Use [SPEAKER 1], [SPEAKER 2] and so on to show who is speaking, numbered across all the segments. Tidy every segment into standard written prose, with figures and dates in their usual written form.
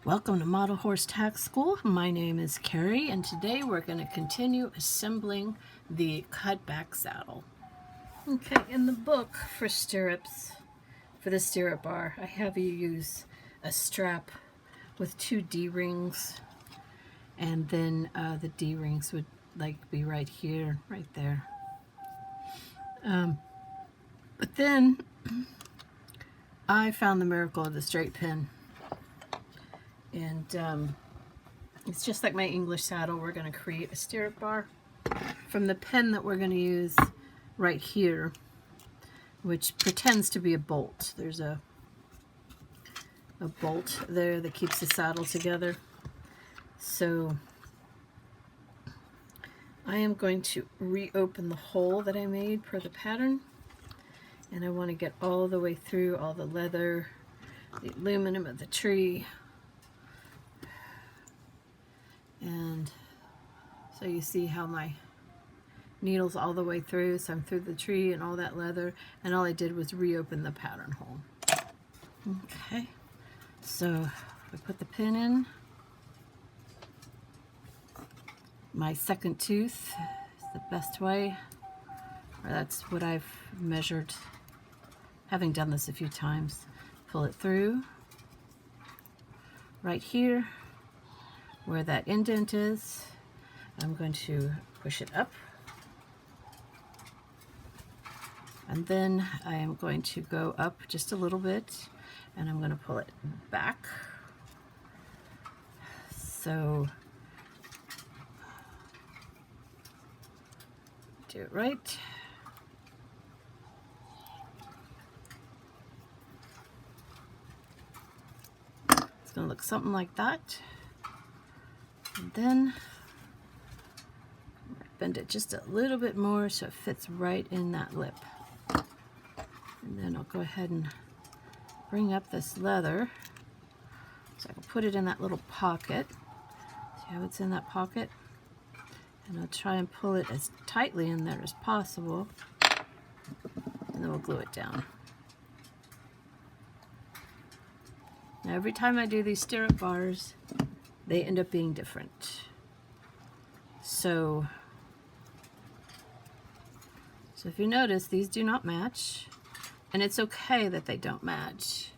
[SPEAKER 1] Welcome to Model Horse Tack School. My name is Carrie, and today we're going to continue assembling the Cutback Saddle. Okay, in the book for stirrups, for the stirrup bar, I have you use a strap with 2 D-rings, and then the D-rings would be right here, right there. But then I found the miracle of the straight pin. And it's just like my English saddle. We're going to create a stirrup bar from the pin that we're going to use right here, which pretends to be a bolt. There's a bolt there that keeps the saddle together. So I am going to reopen the hole that I made per the pattern, and I want to get all the way through all the leather, the aluminum of the tree. And so you see how my needle's all the way through, so I'm through the tree and all that leather, and all I did was reopen the pattern hole. Okay, so I put the pin in. My second tooth is the best way, or that's what I've measured, having done this a few times. Pull it through right here where that indent is. I'm going to push it up, and then I am going to go up just a little bit, and I'm going to pull it back. So do it right. It's going to look something like that. And then bend it just a little bit more so it fits right in that lip. And then I'll go ahead and bring up this leather so I can put it in that little pocket. See how it's in that pocket? And I'll try and pull it as tightly in there as possible, and then we'll glue it down. Now every time I do these stirrup bars, they end up being different. So if you notice, these do not match, and it's okay that they don't match.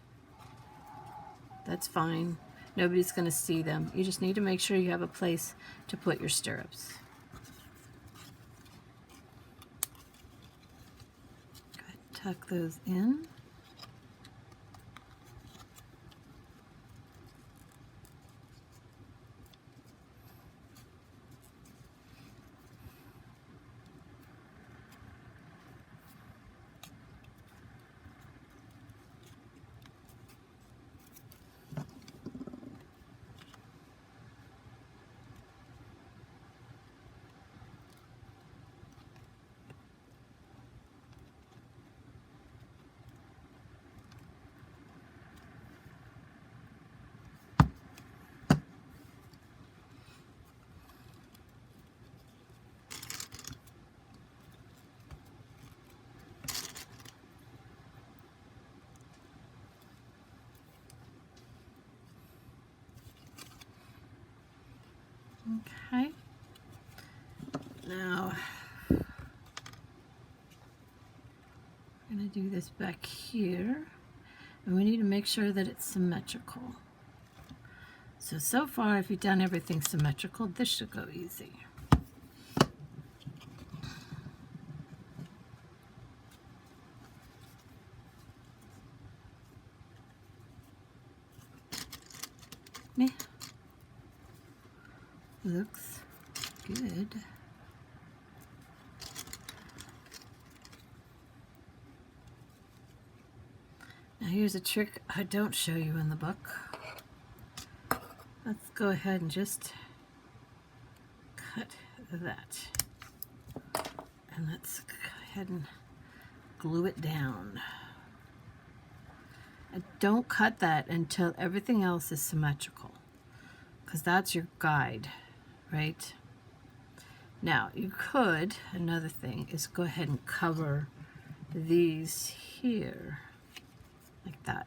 [SPEAKER 1] That's fine. Nobody's going to see them. You just need to make sure you have a place to put your stirrups. Go ahead and tuck those in. Okay, now I'm going to do this back here, and we need to make sure that it's symmetrical. So far, if you've done everything symmetrical, this should go easy. Yeah. Looks good. Now here's a trick I don't show you in the book. Let's go ahead and just cut that. And let's go ahead and glue it down. And don't cut that until everything else is symmetrical, because that's your guide. Right? Now, you could, another thing is go ahead and cover these here, like that.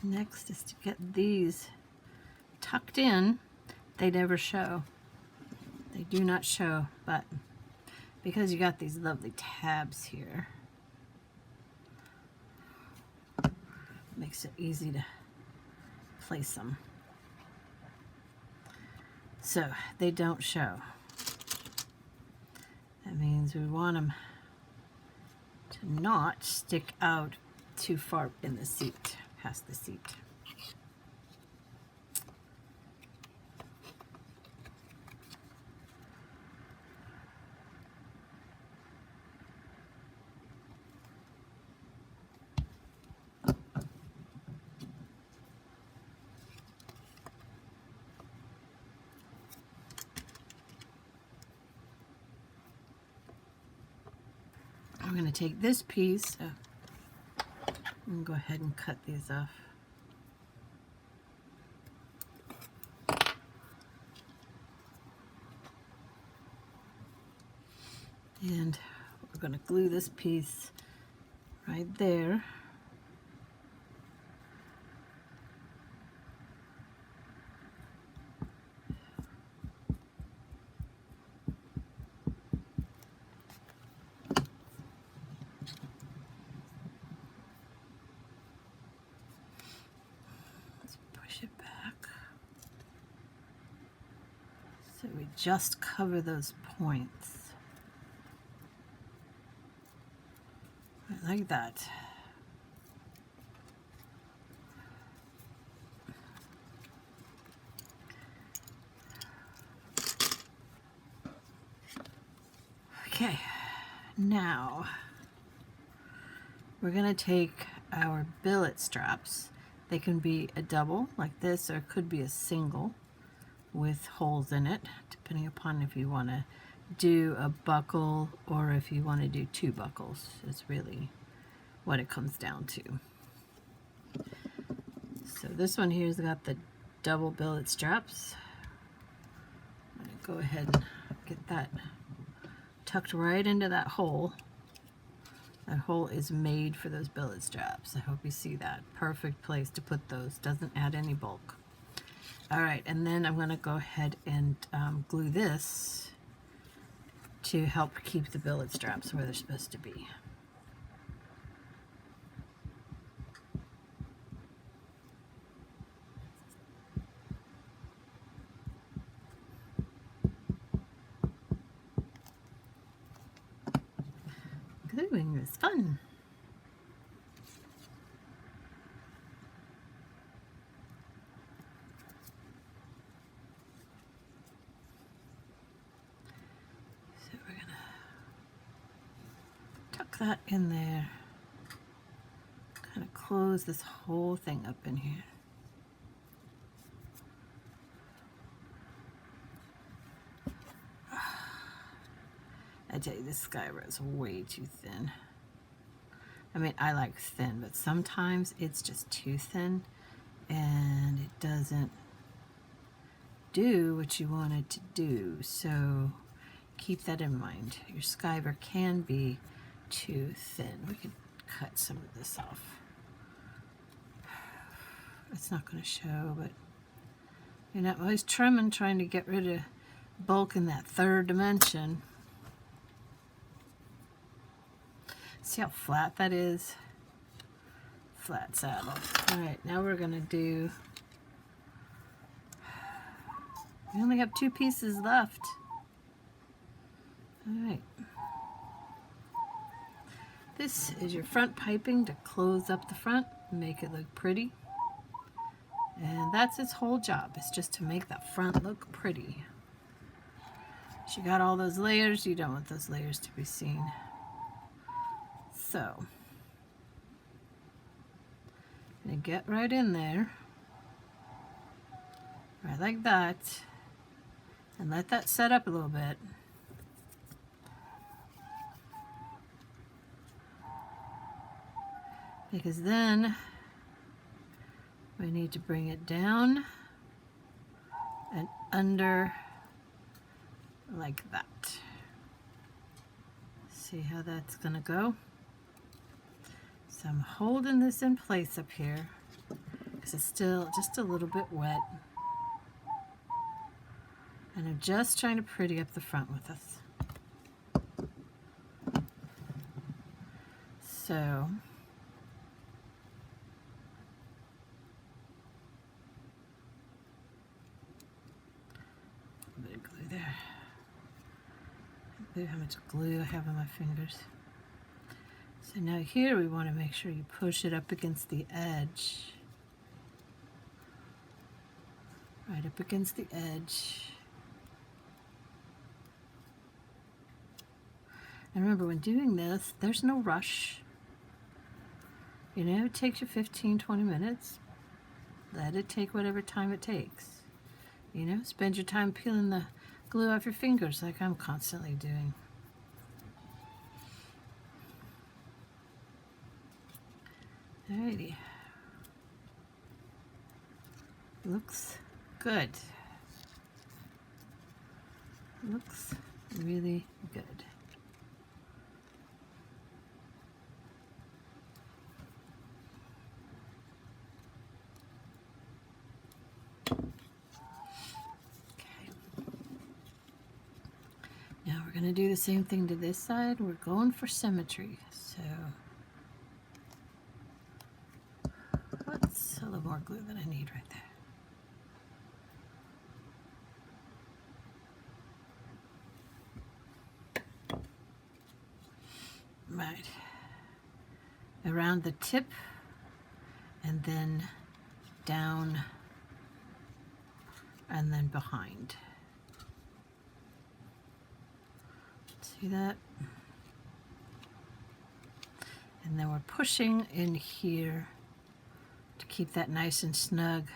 [SPEAKER 1] Next is to get these tucked in. They never show. They do not show, but because you got these lovely tabs here, makes it easy to place them. So they don't show. That means we want them to not stick out too far in the seat, past the seat. I'm going to take this piece and go ahead and cut these off. And we're going to glue this piece right there. So we just cover those points. Right, like that. Okay, now we're going to take our billet straps. They can be a double like this, or it could be a single with holes in it, depending upon if you want to do a buckle or if you want to do two buckles. Is really what it comes down to. So this one here's got the double billet straps. I'm going to go ahead and get that tucked right into that hole. That hole is made for those billet straps. I hope you see that. Perfect place to put those. Doesn't add any bulk. All right, and then I'm going to go ahead and glue this to help keep the billet straps where they're supposed to be. Gluing is fun. That in there, kind of close this whole thing up in here. I tell you, this skybar is way too thin. I mean, I like thin, but sometimes it's just too thin and it doesn't do what you want it to do. So keep that in mind. Your skybar can be too thin. We could cut some of this off. It's not going to show, but you know, I was trimming, trying to get rid of bulk in that third dimension. See how flat that is? Flat saddle. All right, now we're going to do, we only have 2 pieces left. All right. This is your front piping to close up the front and make it look pretty. And that's its whole job, is just to make that front look pretty. You got all those layers, you don't want those layers to be seen. So, I'm going to get right in there, right like that, and let that set up a little bit. Because then we need to bring it down and under like that. See how that's going to go? So I'm holding this in place up here, because it's still just a little bit wet. And I'm just trying to pretty up the front with this. So, a bit of glue there. Look how much glue I have on my fingers. So now here we want to make sure you push it up against the edge. Right up against the edge. And remember, when doing this, there's no rush. You know, it takes you 15-20 minutes. Let it take whatever time it takes. You know, spend your time peeling the glue off your fingers like I'm constantly doing. Alrighty. Looks good. Looks really good. Now we're going to do the same thing to this side. We're going for symmetry. So what's a little more glue than I need right there. Right. Around the tip and then down and then behind. See that? And then we're pushing in here to keep that nice and snug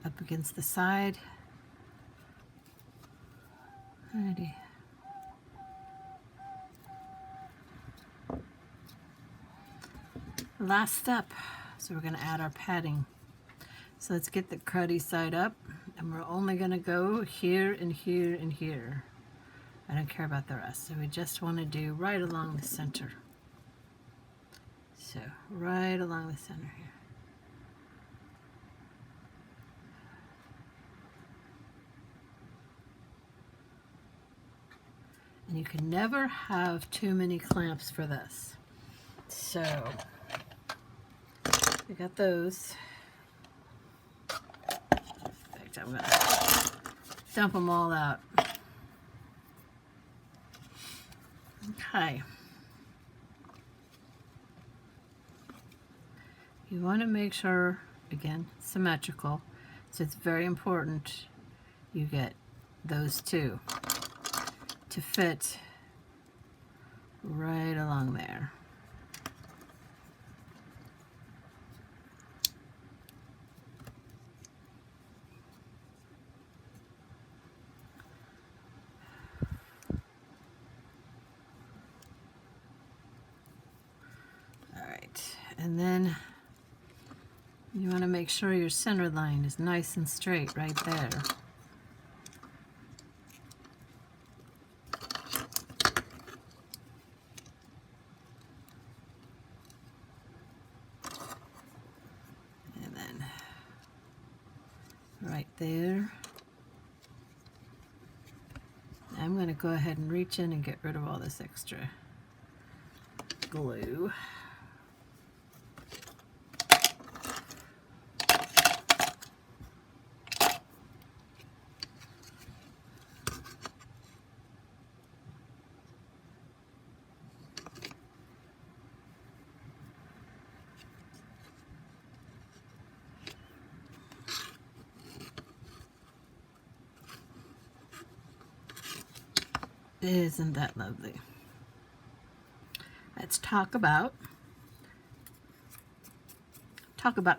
[SPEAKER 1] up against the side. Alrighty. Last step. So we're going to add our padding. So let's get the cruddy side up, and we're only going to go here and here and here. I don't care about the rest. So we just want to do right along the center. So right along the center here. And you can never have too many clamps for this. So we got those. In fact, I'm going to dump them all out. Okay. You want to make sure, again, symmetrical. So it's very important you get those two to fit right along there. And then you want to make sure your center line is nice and straight right there. And then right there. I'm going to go ahead and reach in and get rid of all this extra glue. Isn't that lovely? Let's talk about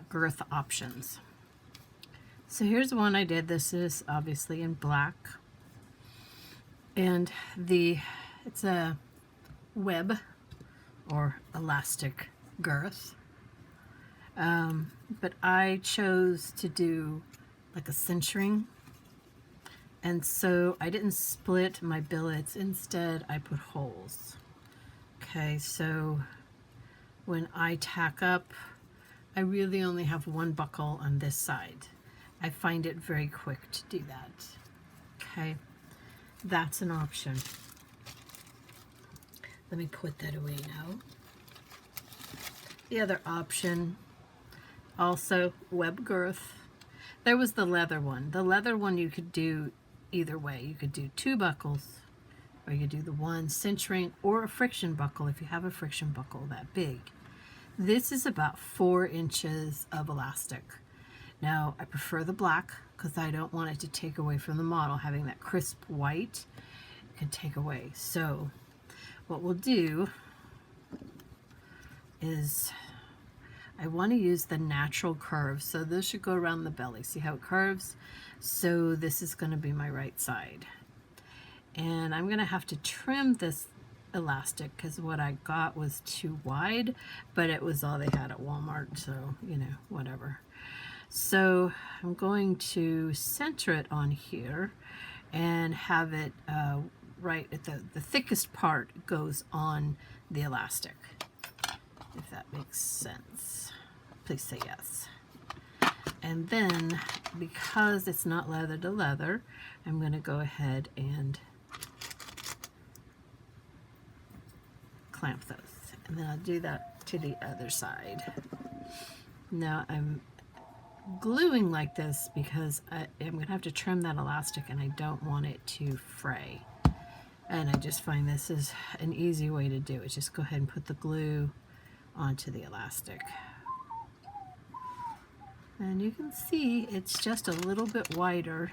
[SPEAKER 1] girth options. So here's one I did. This is obviously in black, and it's a web or elastic girth, but I chose to do like a cinching. And so I didn't split my billets. Instead, I put holes. Okay, so when I tack up, I really only have one buckle on this side. I find it very quick to do that. Okay, that's an option. Let me put that away now. The other option, also web girth. There was the leather one. The leather one you could do either way. You could do 2 buckles, or you could do the one cinch ring or a friction buckle if you have a friction buckle that big. This is about 4 inches of elastic. Now, I prefer the black because I don't want it to take away from the model. Having that crisp white can take away. So what we'll do is I want to use the natural curve. So this should go around the belly. See how it curves? So this is going to be my right side. And I'm going to have to trim this elastic because what I got was too wide, but it was all they had at Walmart. So, you know, whatever. So I'm going to center it on here and have it right at the thickest part goes on the elastic, if that makes sense. Please say yes. And then, because it's not leather to leather, I'm going to go ahead and clamp those. And then I'll do that to the other side. Now I'm gluing like this because I'm going to have to trim that elastic and I don't want it to fray. And I just find this is an easy way to do it. Just go ahead and put the glue onto the elastic. And you can see it's just a little bit wider.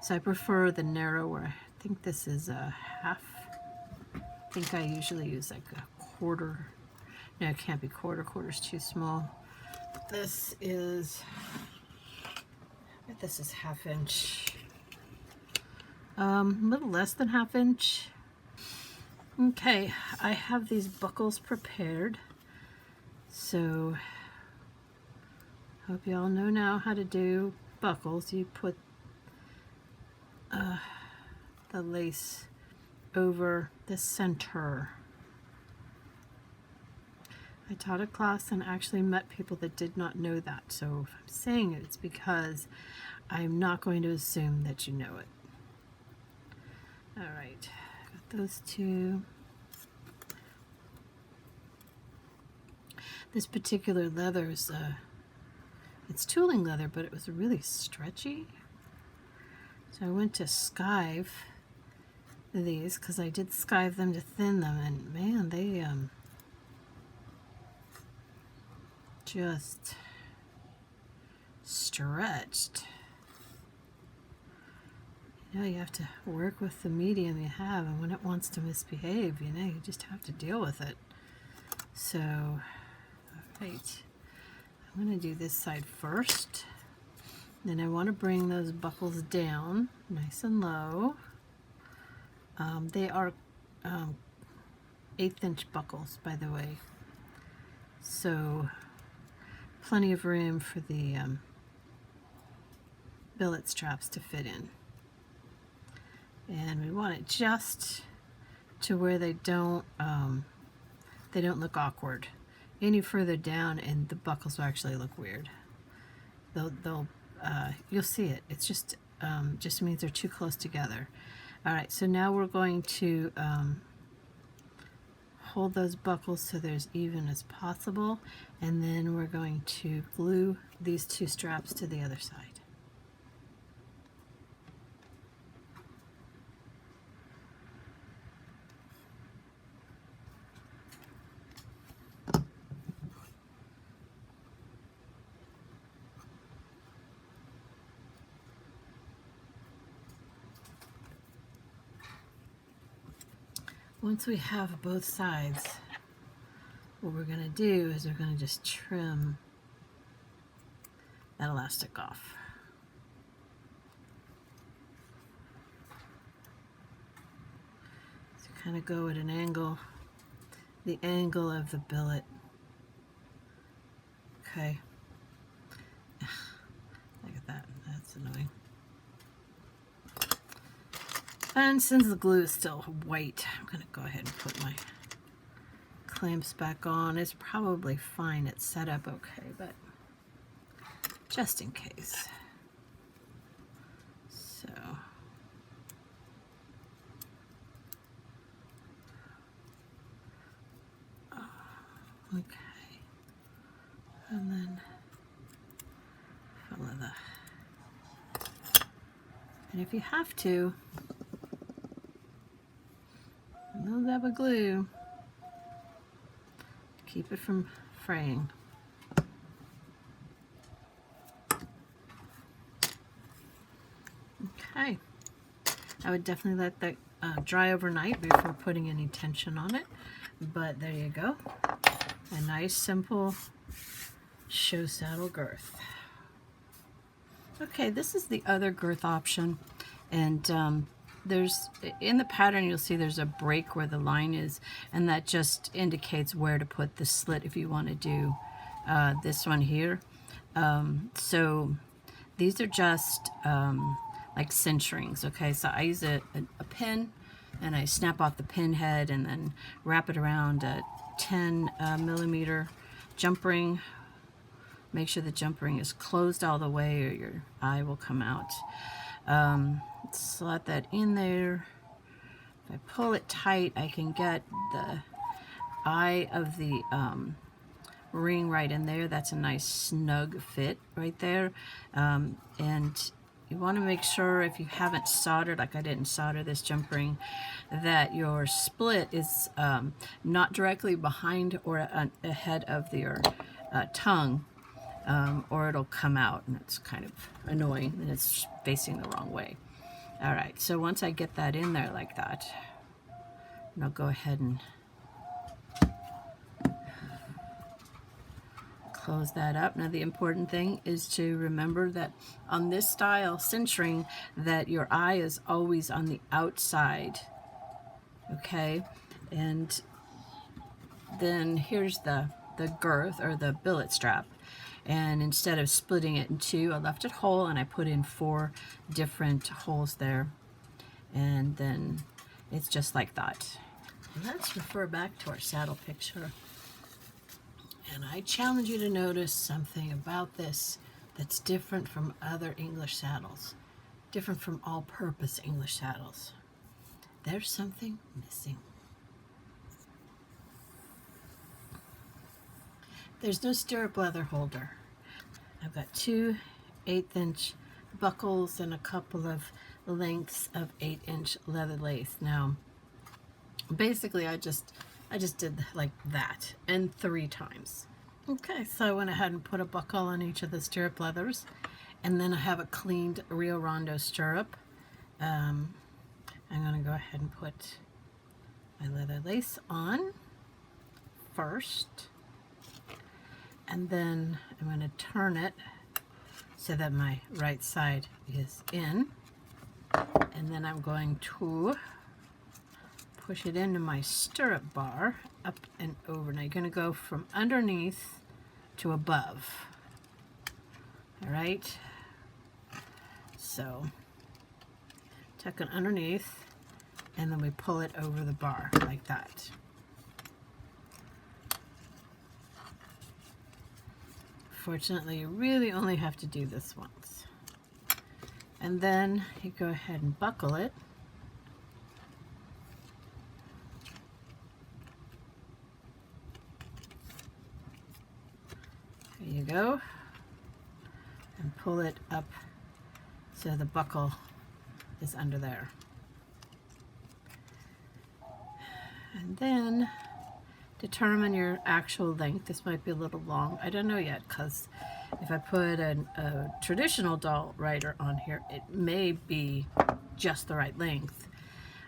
[SPEAKER 1] So I prefer the narrower. I think this is a half. I think I usually use like a quarter. No, it can't be quarter. Quarter's too small. This is 1/2 inch. A little less than 1/2 inch. Okay, I have these buckles prepared. So hope you all know now how to do buckles. You put the lace over the center. I taught a class and actually met people that did not know that. So if I'm saying it, it's because I'm not going to assume that you know it. All right, got those 2. This particular leather is, it's tooling leather, but it was really stretchy. So I went to skive these because I did skive them to thin them, and man, they just stretched. You know, you have to work with the medium you have, and when it wants to misbehave, you know, you just have to deal with it. So, all right, I'm going to do this side first. Then I want to bring those buckles down nice and low. They are 1/8 inch buckles, by the way. So plenty of room for the billet straps to fit in. And we want it just to where they don't look awkward. Any further down and the buckles will actually look weird. You'll see it. It's just means they're too close together. All right, so now we're going to hold those buckles so they're as even as possible, and then we're going to glue these 2 straps to the other side. Once we have both sides, what we're going to do is we're going to just trim that elastic off. So kind of go at an angle, the angle of the billet. Okay. Look at that. That's annoying. And since the glue is still white, I'm going to go ahead and put my clamps back on. It's probably fine. It's set up okay, but just in case. So okay, and then follow the, and if you have to, a little dab of glue, keep it from fraying. Okay, I would definitely let that dry overnight before putting any tension on it, but there you go. A nice simple show saddle girth. Okay, this is the other girth option, and there's, in the pattern you'll see there's a break where the line is, and that just indicates where to put the slit if you want to do this one here. So these are just like cinch rings. Okay, so I use a pin, and I snap off the pin head and then wrap it around a 10 millimeter jump ring. Make sure the jump ring is closed all the way or your eye will come out. Slot that in there. If I pull it tight, I can get the eye of the ring right in there. That's a nice snug fit right there. And you want to make sure, if you haven't soldered, like I didn't solder this jump ring, that your split is not directly behind or ahead of your tongue, or it'll come out and it's kind of annoying and it's facing the wrong way. All right, so once I get that in there like that, I'll go ahead and close that up. Now the important thing is to remember that on this style cinch ring, that your eye is always on the outside, okay? And then here's the girth, or the billet strap, and instead of splitting it in two, I left it whole and I put in 4 different holes there, and then it's just like that. Let's refer back to our saddle picture. And I challenge you to notice something about this that's different from other English saddles, different from all-purpose English saddles. There's something missing. There's no stirrup leather holder. I've got 2 1/8" buckles and a couple of lengths of 8" leather lace. Now, basically I just did like that, and 3 times. Okay, so I went ahead and put a buckle on each of the stirrup leathers, and then I have a cleaned Rio Rondo stirrup. I'm going to go ahead and put my leather lace on first, and then I'm going to turn it so that my right side is in, and then I'm going to push it into my stirrup bar, up and over. Now you're going to go from underneath to above. All right, so tuck it underneath, and then we pull it over the bar like that. Fortunately, you really only have to do this once. And then you go ahead and buckle it. There you go. And pull it up so the buckle is under there. And then determine your actual length. This might be a little long. I don't know yet, because if I put a traditional doll rider on here, it may be just the right length.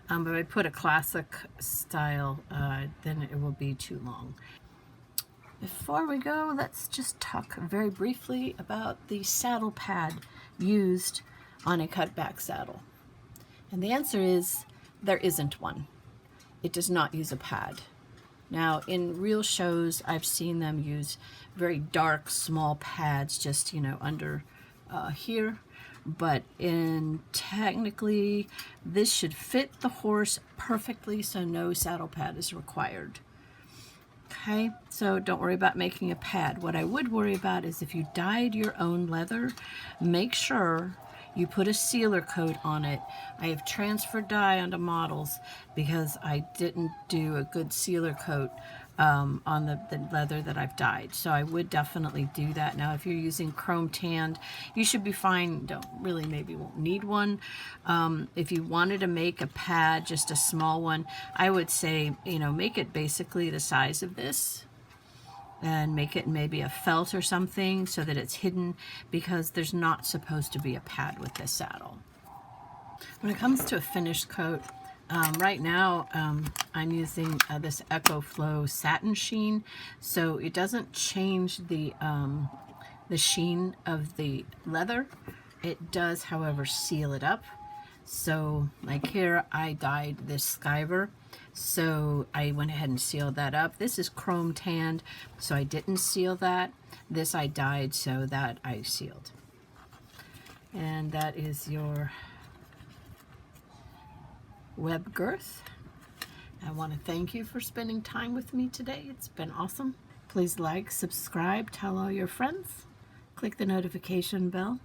[SPEAKER 1] But if I put a classic style, then it will be too long. Before we go, let's just talk very briefly about the saddle pad used on a cutback saddle. And the answer is there isn't one. It does not use a pad. Now, in real shows, I've seen them use very dark, small pads just, under here. But technically, this should fit the horse perfectly, so no saddle pad is required. Okay, so don't worry about making a pad. What I would worry about is if you dyed your own leather, make sure you put a sealer coat on it. I have transferred dye onto models because I didn't do a good sealer coat on the leather that I've dyed. So I would definitely do that. Now, if you're using chrome tanned, you should be fine. Don't really, maybe won't need one. If you wanted to make a pad, just a small one, I would say, you know, make it basically the size of this and make it maybe a felt or something so that it's hidden, because there's not supposed to be a pad with this saddle. When it comes to a finished coat, right now I'm using this EcoFlow satin sheen, so it doesn't change the sheen of the leather. It does, however, seal it up. So like here, I dyed this Skyver, so I went ahead and sealed that up. This is chrome tanned, so I didn't seal that. This I dyed, so that I sealed. And that is your web girth. I want to thank you for spending time with me today. It's been awesome. Please like, subscribe, tell all your friends, click the notification bell.